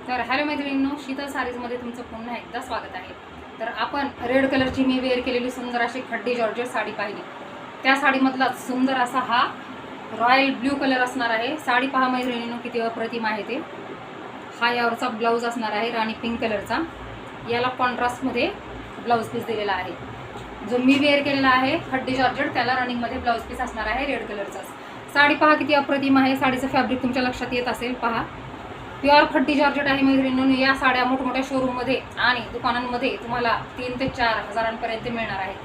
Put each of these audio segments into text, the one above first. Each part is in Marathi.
तर हॅलो मैत्रिणींनो, शीतल सारीजमध्ये तुमचं पुन्हा एकदा स्वागत आहे. तर आपण रेड कलरची मी वेअर केलेली सुंदर अशी खड्डी जॉर्जेट साडी पाहिली. त्या साडीमधला सुंदर असा हा रॉयल ब्ल्यू कलर असणार आहे. साडी पहा मैत्रिणींनो, किती अप्रतिम आहे ते. हा यावरचा ब्लाऊज असणार आहे राणी पिंक कलरचा. याला कॉन्ट्रास्टमध्ये ब्लाऊज पीस दिलेला आहे. जो मी वेअर केलेला आहे खड्डी जॉर्जेट, त्याला रनिंगमध्ये ब्लाऊज पीस असणार आहे रेड कलरचा. साडी पहा किती अप्रतिम आहे. साडीचं फॅब्रिक तुमच्या लक्षात येत असेल. पहा, प्युअर खड्डी जॉर्जेट आहे मैत्रिणींनो. या साड्या मोठमोठ्या शोरूममध्ये आणि दुकानांमध्ये तुम्हाला 3 ते 4 हजारांपर्यंत मिळणार आहेत.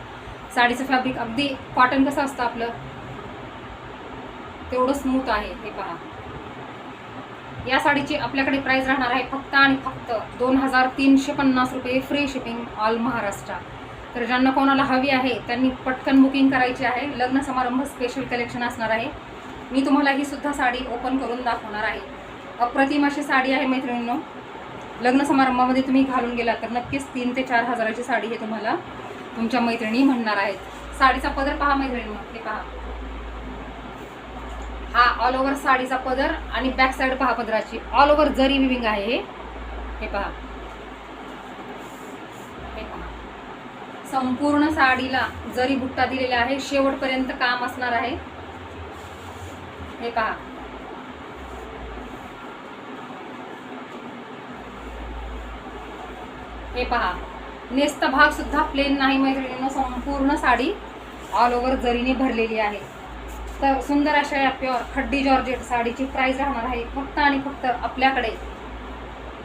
साडीचं फॅब्रिक अगदी कॉटन कसं असतं आपलं, तेवढं स्मूथ आहे. हे पहा, या साडीची आपल्याकडे प्राइस राहणार आहे फक्त आणि फक्त 2350 रुपये, फ्री शिपिंग ऑल महाराष्ट्र. तर ज्यांना कोणाला हवी आहे त्यांनी पटकन बुकिंग करायची आहे. लग्न समारंभ स्पेशल कलेक्शन असणार आहे. मी तुम्हाला ही सुद्धा साडी ओपन करून दाखवणार आहे. अप्रतिम अशी साडी आहे मैत्रिणींनो. लग्न समारंभामध्ये तुम्ही घालून गेला तर नक्कीच 3 ते 4 हजाराची साडी हे तुम्हाला तुमच्या मैत्रिणी म्हणणार आहेत. साडीचा पदर पहा मैत्रिणींनो. हे पहा, हा ऑल ओव्हर साडीचा पदर आणि बॅक साईड पहा पदराची ऑल ओव्हर जरी विविंग आहे. हे पहा, संपूर्ण साडीला जरी बुट्टा दिलेला आहे. शेवटपर्यंत काम असणार आहे. हे पहा, हे पहा, नेसता भाग सुद्धा प्लेन नाही मैत्रिणींनो. संपूर्ण साडी ऑल ओव्हर जरीने भरलेली आहे. तर सुंदर अशा या प्युअर खड्डी जॉर्जेट साडीची प्राइस राहणार आहे फक्त आणि फक्त आपल्याकडे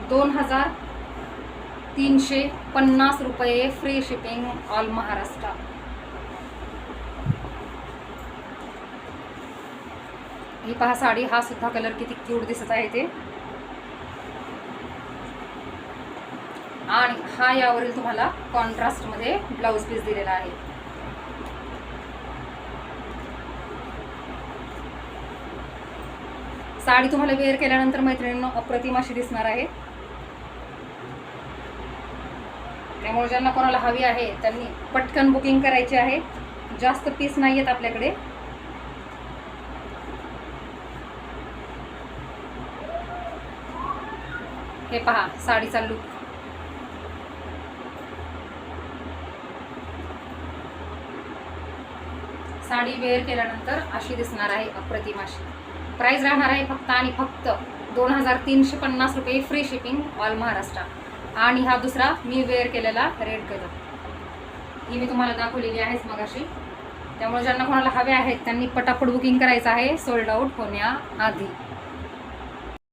2350 रुपये, फ्री शिपिंग ऑल महाराष्ट्र. ही पहा साडी, हा सुद्धा कलर किती क्यूट दिसत आहे ते. आणि हा यावरील तुम्हाला कॉन्ट्रास्टमध्ये ब्लाऊज पीस दिलेला आहे. साडी तुम्हाला वेअर केल्यानंतर मैत्रिणींनो अप्रतिम अशी दिसणार आहे. त्यामुळे ज्यांना कोणाला हवी आहे त्यांनी पटकन बुकिंग करायची आहे. जास्त पीस नाही आहेत आपल्याकडे. हे पहा साडीचा लुक. साडी वेअर केल्यानंतर अशी दिसणार आहे अप्रतिम अशी. प्राइस राहणार आहे फक्त आणि फक्त 2350 रुपये, फ्री शिपिंग ऑल महाराष्ट्र. आणि हा दुसरा मी वेअर केलेला रेड कलर, ही मी तुम्हाला दाखवलेली आहेच मगाशी. त्यामुळे ज्यांना कोणाला हवे आहेत त्यांनी पटापट बुकिंग करायचं आहे, सोल्ड आउट होण्याआधी.